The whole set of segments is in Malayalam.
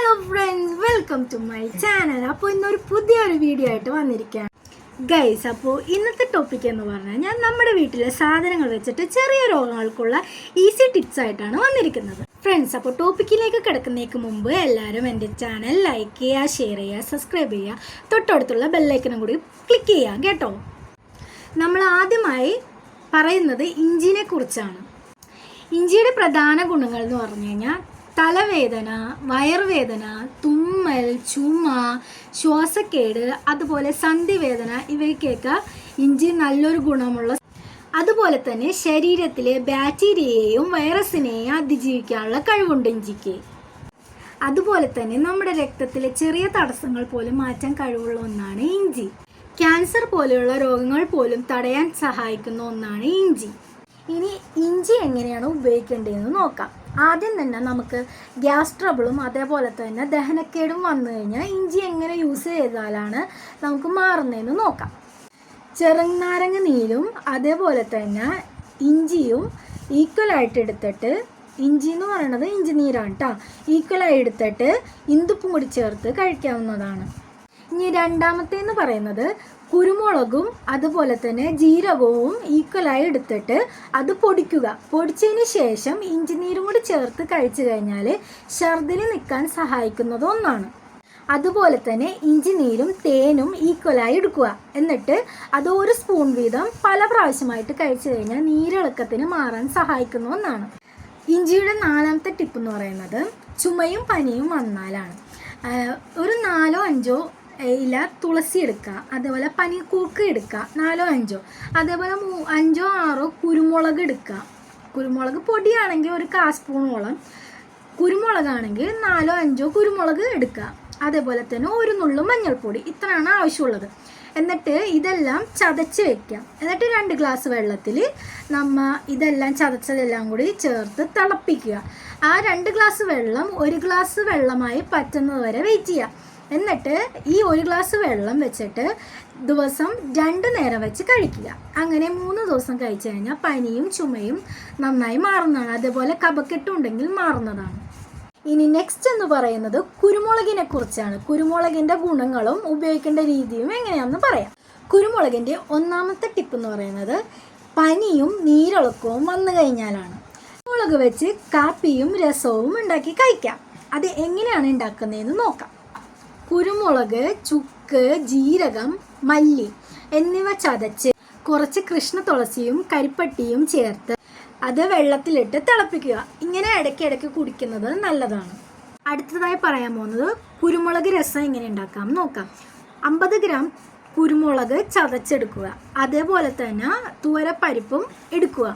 Hello friends, welcome to my channel. അപ്പോൾ ഇന്നൊരു പുതിയൊരു വീഡിയോ ആയിട്ട് വന്നിരിക്കുകയാണ് ഗൈസ്. അപ്പോൾ ഇന്നത്തെ ടോപ്പിക് എന്ന് പറഞ്ഞാൽ ഞാൻ നമ്മുടെ വീട്ടിലെ സാധനങ്ങൾ വെച്ചിട്ട് ചെറിയ രോഗങ്ങൾക്കുള്ള ഈസി ടിപ്സ് ആയിട്ടാണ് വന്നിരിക്കുന്നത് ഫ്രണ്ട്സ്. അപ്പോൾ ടോപ്പിക്കിലേക്ക് കിടക്കുന്നതിന് മുമ്പ് എല്ലാവരും എൻ്റെ ചാനൽ ലൈക്ക് ചെയ്യുക, ഷെയർ ചെയ്യുക, സബ്സ്ക്രൈബ് ചെയ്യുക, തൊട്ടടുത്തുള്ള ബെല്ലൈക്കനും കൂടി ക്ലിക്ക് ചെയ്യാം കേട്ടോ. നമ്മൾ ആദ്യമായി പറയുന്നത് ഇഞ്ചിനെ കുറിച്ചാണ്. ഇഞ്ചിയുടെ പ്രധാന ഗുണങ്ങൾ എന്ന് പറഞ്ഞു കഴിഞ്ഞാൽ തലവേദന, വയറുവേദന, തുമ്മൽ, ചുമ, ശ്വാസക്കേട്, അതുപോലെ സന്ധിവേദന ഇവയ്ക്കൊക്കെ ഇഞ്ചി നല്ലൊരു ഗുണമുള്ള, അതുപോലെ തന്നെ ശരീരത്തിലെ ബാക്ടീരിയയെയും വൈറസിനെയും അതിജീവിക്കാനുള്ള കഴിവുണ്ട് ഇഞ്ചിക്ക്. അതുപോലെ തന്നെ നമ്മുടെ രക്തത്തിലെ ചെറിയ തടസ്സങ്ങൾ പോലും മാറ്റാൻ കഴിവുള്ള ഒന്നാണ് ഇഞ്ചി. ക്യാൻസർ പോലെയുള്ള രോഗങ്ങൾ പോലും തടയാൻ സഹായിക്കുന്ന ഒന്നാണ് ഇഞ്ചി. ഇനി ഇഞ്ചി എങ്ങനെയാണ് ഉപയോഗിക്കേണ്ടതെന്ന് നോക്കാം. ആദ്യം തന്നെ നമുക്ക് ഗ്യാസ് ട്രബിളും അതേപോലെ തന്നെ ദഹനക്കേടും വന്നു കഴിഞ്ഞാൽ ഇഞ്ചി എങ്ങനെ യൂസ് ചെയ്താലാണ് നമുക്ക് മാറുന്നതെന്ന് നോക്കാം. ചെറുനാരങ്ങ നീരും അതേപോലെ തന്നെ ഇഞ്ചിയും ഈക്വലായിട്ട് എടുത്തിട്ട്, ഇഞ്ചി എന്ന് പറയുന്നത് ഇഞ്ചി നീരാണ് കേട്ടോ, ഈക്വലായി എടുത്തിട്ട് ഇന്ദുപ്പും കൂടി ചേർത്ത് കഴിക്കാവുന്നതാണ്. ഇനി രണ്ടാമത്തേന്ന് പറയുന്നത് കുരുമുളകും അതുപോലെ തന്നെ ജീരകവും ഈക്വലായി എടുത്തിട്ട് അത് പൊടിക്കുക. പൊടിച്ചതിന് ശേഷം ഇഞ്ചിനീരും കൂടി ചേർത്ത് കഴിച്ചു കഴിഞ്ഞാൽ ഛർദിൽ നിൽക്കാൻ സഹായിക്കുന്നത് ഒന്നാണ്. അതുപോലെ തന്നെ ഇഞ്ചിനീരും തേനും ഈക്വലായി എടുക്കുക. എന്നിട്ട് അത് ഒരു സ്പൂൺ വീതം പല പ്രാവശ്യമായിട്ട് കഴിച്ചു കഴിഞ്ഞാൽ നീരിളക്കത്തിന് മാറാൻ സഹായിക്കുന്ന ഒന്നാണ്. ഇഞ്ചിയുടെ നാലാമത്തെ ടിപ്പ് എന്ന് പറയുന്നത് ചുമയും പനിയും വന്നാലാണ്. ഒരു 4-5 ഇല തുളസി എടുക്കുക, അതേപോലെ പനിക്കൂർക്ക എടുക്കുക 4-5, അതേപോലെ 5-6 കുരുമുളക് എടുക്കുക. കുരുമുളക് പൊടിയാണെങ്കിൽ ഒരു 1/4 സ്പൂണോളം, കുരുമുളകാണെങ്കിൽ 4-5 കുരുമുളക് എടുക്കുക. അതേപോലെ തന്നെ ഒരു നുള്ളു മഞ്ഞൾപ്പൊടി, ഇത്രയാണ് ആവശ്യമുള്ളത്. എന്നിട്ട് ഇതെല്ലാം ചതച്ച് വെക്കാം. എന്നിട്ട് 2 ഗ്ലാസ് വെള്ളത്തിൽ ഇതെല്ലാം ചതച്ചതെല്ലാം കൂടി ചേർത്ത് തിളപ്പിക്കുക. ആ 2 ഗ്ലാസ് വെള്ളം 1 ഗ്ലാസ് വെള്ളമായി പറ്റുന്നത് വരെ വെയിറ്റ് ചെയ്യുക. എന്നിട്ട് ഈ 1 ഗ്ലാസ് വെള്ളം വെച്ചിട്ട് ദിവസം 2 നേരം വെച്ച് കഴിക്കുക. അങ്ങനെ 3 ദിവസം കഴിച്ചു കഴിഞ്ഞാൽ പനിയും ചുമയും നന്നായി മാറുന്നതാണ്. അതേപോലെ കഫക്കെട്ടുണ്ടെങ്കിൽ മാറുന്നതാണ്. ഇനി നെക്സ്റ്റ് എന്ന് പറയുന്നത് കുരുമുളകിനെ കുറിച്ചാണ്. കുരുമുളകിൻ്റെ ഗുണങ്ങളും ഉപയോഗിക്കേണ്ട രീതിയും എങ്ങനെയാണെന്ന് പറയാം. കുരുമുളകിൻ്റെ ഒന്നാമത്തെ ടിപ്പ് എന്ന് പറയുന്നത് പനിയും നീരിളക്കവും വന്നു കഴിഞ്ഞാലാണ്. കുരുമുളക് വെച്ച് കാപ്പിയും രസവും ഉണ്ടാക്കി കഴിക്കാം. അത് എങ്ങനെയാണ് ഉണ്ടാക്കുന്നതെന്ന് നോക്കാം. കുരുമുളക്, ചുക്ക്, ജീരകം, മല്ലി എന്നിവ ചതച്ച് കുറച്ച് കൃഷ്ണ തുളസിയും കരിപ്പട്ടിയും ചേർത്ത് അത് വെള്ളത്തിലിട്ട് തിളപ്പിക്കുക. ഇങ്ങനെ ഇടയ്ക്കിടയ്ക്ക് കുടിക്കുന്നത് നല്ലതാണ്. അടുത്തതായി പറയാൻ പോകുന്നത് കുരുമുളക് രസം എങ്ങനെ ഉണ്ടാക്കാം നോക്കാം. 50 ഗ്രാം കുരുമുളക് ചതച്ചെടുക്കുക. അതേപോലെ തന്നെ തുവരപ്പരിപ്പും എടുക്കുക,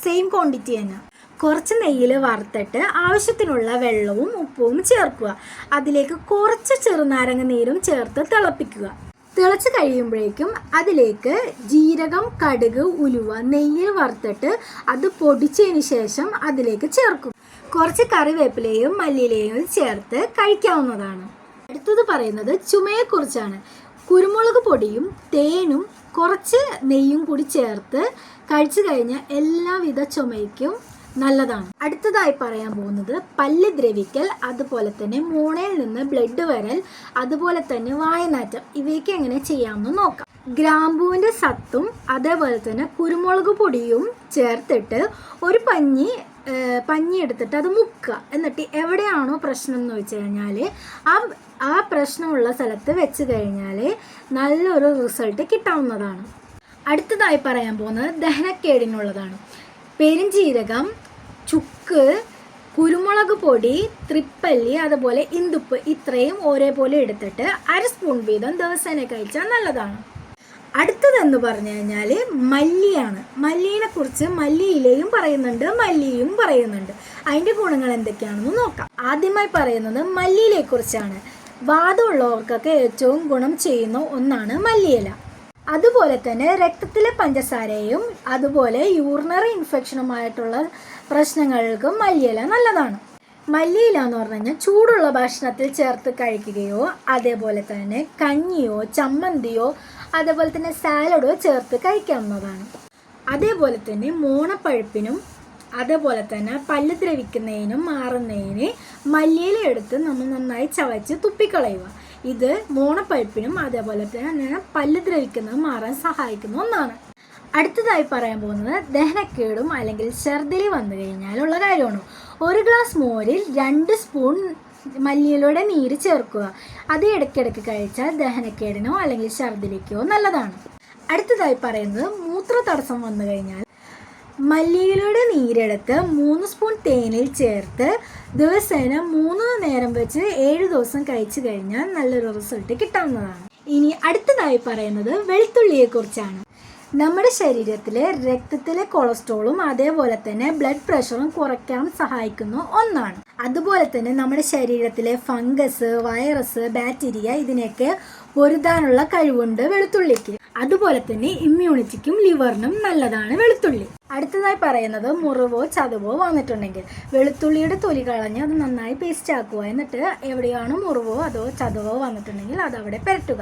സെയിം ക്വാണ്ടിറ്റി തന്നെ. കുറച്ച് നെയ്യിൽ വറുത്തിട്ട് ആവശ്യത്തിനുള്ള വെള്ളവും ഉപ്പും ചേർക്കുക. അതിലേക്ക് കുറച്ച് ചെറുനാരങ്ങ നീരും ചേർത്ത് തിളപ്പിക്കുക. തിളച്ച് കഴിയുമ്പോഴേക്കും അതിലേക്ക് ജീരകം, കടുക്, ഉലുവ നെയ്യിൽ വറുത്തിട്ട് അത് പൊടിച്ചതിന് ശേഷം അതിലേക്ക് ചേർക്കും. കുറച്ച് കറിവേപ്പിലയും മല്ലിയിലയും ചേർത്ത് കഴിക്കാവുന്നതാണ്. അടുത്തത് പറയുന്നത് ചുമയെക്കുറിച്ചാണ്. കുരുമുളക് പൊടിയും തേനും കുറച്ച് നെയ്യും കൂടി ചേർത്ത് കഴിച്ചു കഴിഞ്ഞാൽ എല്ലാവിധ ചുമയ്ക്കും നല്ലതാണ്. അടുത്തതായി പറയാൻ പോകുന്നത് പല്ല് ദ്രവിക്കൽ, അതുപോലെ തന്നെ മോണയിൽ നിന്ന് ബ്ലഡ് വരൽ, അതുപോലെ തന്നെ വായനാറ്റം ഇവയ്ക്ക് എങ്ങനെ ചെയ്യാമെന്ന് നോക്കാം. ഗ്രാമ്പൂവിൻ്റെ സത്തും അതേപോലെ തന്നെ കുരുമുളക് പൊടിയും ചേർത്തിട്ട് ഒരു പഞ്ഞി എടുത്തിട്ട് അത് മുക്കുക. എന്നിട്ട് എവിടെയാണോ പ്രശ്നം എന്ന് വെച്ച് കഴിഞ്ഞാൽ ആ പ്രശ്നമുള്ള സ്ഥലത്ത് വെച്ച് കഴിഞ്ഞാൽ നല്ലൊരു റിസൾട്ട് കിട്ടാവുന്നതാണ്. അടുത്തതായി പറയാൻ പോകുന്നത് ദഹനക്കേടിനുള്ളതാണ്. പെരുംജീരകം, ചുക്ക്, കുരുമുളക് പൊടി, ത്രിപ്പല്ലി, അതുപോലെ ഇന്ദുപ്പ് ഇത്രയും ഒരേപോലെ എടുത്തിട്ട് 1/2 സ്പൂൺ വീതം ദിവസേന കഴിച്ചാൽ നല്ലതാണ്. അടുത്തതെന്ന് പറഞ്ഞു കഴിഞ്ഞാൽ മല്ലിയാണ്. മല്ലിയെ കുറിച്ച് മല്ലിയിലയും പറയുന്നുണ്ട്, മല്ലിയും പറയുന്നുണ്ട്. അതിൻ്റെ ഗുണങ്ങൾ എന്തൊക്കെയാണെന്ന് നോക്കാം. ആദ്യമായി പറയുന്നത് മല്ലിയിലയെ കുറിച്ചാണ്. വാദമുള്ളവർക്കൊക്കെ ഏറ്റവും ഗുണം ചെയ്യുന്ന ഒന്നാണ് മല്ലിയില. അതുപോലെ തന്നെ രക്തത്തിലെ പഞ്ചസാരയും അതുപോലെ യൂറിനറി ഇൻഫെക്ഷനുമായിട്ടുള്ള പ്രശ്നങ്ങൾക്കും മല്ലിയില നല്ലതാണ്. മല്ലിയില എന്ന് പറഞ്ഞു കഴിഞ്ഞാൽ ചൂടുള്ള ഭക്ഷണത്തിൽ ചേർത്ത് കഴിക്കുകയോ അതേപോലെ തന്നെ കഞ്ഞിയോ ചമ്മന്തിയോ അതേപോലെ തന്നെ സാലഡോ ചേർത്ത് കഴിക്കാവുന്നതാണ്. അതേപോലെ തന്നെ മോണപ്പഴുപ്പിനും അതേപോലെ തന്നെ പല്ല് ദ്രവിക്കുന്നതിനും മാറുന്നതിന് മല്ലിയില എടുത്ത് നമ്മൾ നന്നായി ചവച്ച് തുപ്പിക്കളയുക. ഇത് മോണപ്പഴുപ്പിനും അതേപോലെ തന്നെ പല്ല് ദ്രവിക്കുന്നത് മാറാൻ സഹായിക്കുന്ന ഒന്നാണ്. അടുത്തതായി പറയാൻ പോകുന്നത് ദഹനക്കേടും അല്ലെങ്കിൽ ഛർദിൽ വന്നു കഴിഞ്ഞാലുള്ള കാര്യമാണ്. 1 ഗ്ലാസ് മോരിൽ 2 സ്പൂൺ മല്ലിയിലയുടെ നീര് ചേർക്കുക. അത് ഇടയ്ക്കിടയ്ക്ക് കഴിച്ചാൽ ദഹനക്കേടിനോ അല്ലെങ്കിൽ ഛർദിലേക്കോ നല്ലതാണ്. അടുത്തതായി പറയുന്നത് മൂത്ര തടസ്സം വന്നു കഴിഞ്ഞാൽ മല്ലിയിലയുടെ നീരെടുത്ത് 3 സ്പൂൺ തേനിൽ ചേർത്ത് ദിവസേന 3 നേരം വെച്ച് 7 ദിവസം കഴിച്ചു കഴിഞ്ഞാൽ നല്ലൊരു റിസൾട്ട് കിട്ടാവുന്നതാണ്. ഇനി അടുത്തതായി പറയുന്നത് വെളുത്തുള്ളിയെ കുറിച്ചാണ്. നമ്മുടെ ശരീരത്തിലെ രക്തത്തിലെ കൊളസ്ട്രോളും അതേപോലെ തന്നെ ബ്ലഡ് പ്രഷറും കുറയ്ക്കാൻ സഹായിക്കുന്ന ഒന്നാണ്. അതുപോലെ തന്നെ നമ്മുടെ ശരീരത്തിലെ ഫംഗസ്, വൈറസ്, ബാക്ടീരിയ ഇതിനെയൊക്കെ പൊരുതാനുള്ള കഴിവുണ്ട് വെളുത്തുള്ളിക്ക്. അതുപോലെ തന്നെ ഇമ്മ്യൂണിറ്റിക്കും ലിവറിനും നല്ലതാണ് വെളുത്തുള്ളി. അടുത്തതായി പറയുന്നത് മുറിവോ ചതവോ വന്നിട്ടുണ്ടെങ്കിൽ വെളുത്തുള്ളിയുടെ തൊലി കളഞ്ഞ് അത് നന്നായി പേസ്റ്റ് ആക്കുക. എന്നിട്ട് എവിടെയാണ് മുറിവോ അതോ ചതവോ വന്നിട്ടുണ്ടെങ്കിൽ അത് അവിടെ പുരട്ടുക.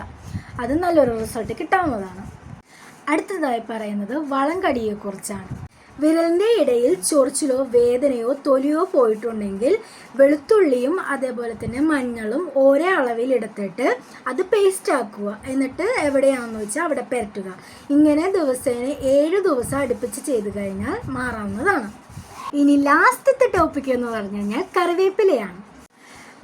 അത് നല്ലൊരു റിസൾട്ട് കിട്ടാവുന്നതാണ്. അടുത്തതായി പറയുന്നത് വളംകടിയെക്കുറിച്ചാണ്. വിരലിൻ്റെ ഇടയിൽ ചൊറിച്ചിലോ വേദനയോ തൊലിയോ പോയിട്ടുണ്ടെങ്കിൽ വെളുത്തുള്ളിയും അതേപോലെ തന്നെ മഞ്ഞളും ഒരേ അളവിൽ എടുത്തിട്ട് അത് പേസ്റ്റ് ആക്കുക. എന്നിട്ട് എവിടെയാണെന്ന് വെച്ചാൽ അവിടെ പുരട്ടുക. ഇങ്ങനെ ദിവസേന 7 ദിവസം അടുപ്പിച്ച് ചെയ്ത് കഴിഞ്ഞാൽ മാറാവുന്നതാണ്. ഇനി ലാസ്റ്റത്തെ ടോപ്പിക് എന്ന് പറഞ്ഞു കഴിഞ്ഞാൽ കറിവേപ്പിലയാണ്.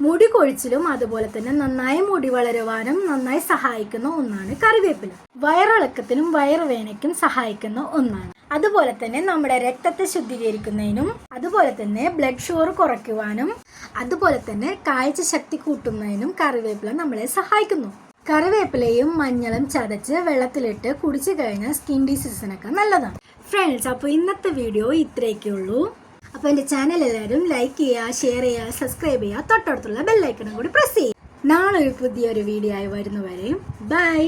മുടി കൊഴിച്ചിലും അതുപോലെ തന്നെ നന്നായി മുടി വളരുവാനും നന്നായി സഹായിക്കുന്ന ഒന്നാണ് കറിവേപ്പില. വയറിളക്കത്തിനും വയറുവേദനയ്ക്കും സഹായിക്കുന്ന ഒന്നാണ്. അതുപോലെ തന്നെ നമ്മുടെ രക്തത്തെ ശുദ്ധീകരിക്കുന്നതിനും അതുപോലെ തന്നെ ബ്ലഡ് ഷുഗർ കുറയ്ക്കുവാനും അതുപോലെ തന്നെ കാഴ്ച ശക്തി കൂട്ടുന്നതിനും കറിവേപ്പില നമ്മളെ സഹായിക്കുന്നു. കറിവേപ്പിലയും മഞ്ഞളും ചതച്ച് വെള്ളത്തിലിട്ട് കുടിച്ചു കഴിഞ്ഞാൽ സ്കിൻ ഡിസീസിനൊക്കെ നല്ലതാണ്. ഫ്രണ്ട്സ്, അപ്പോൾ ഇന്നത്തെ വീഡിയോ ഇത്രയൊക്കെ ഉള്ളൂ. അപ്പോൾ എൻ്റെ ചാനൽ എല്ലാവരും ലൈക്ക് ചെയ്യുക, ഷെയർ ചെയ്യുക, സബ്സ്ക്രൈബ് ചെയ്യുക, തൊട്ടടുത്തുള്ള ബെല്ലൈക്കണും കൂടി പ്രസ് ചെയ്യുക. നാളെ ഒരു പുതിയൊരു വീഡിയോ ആയി വരുന്നവരെയും ബൈ.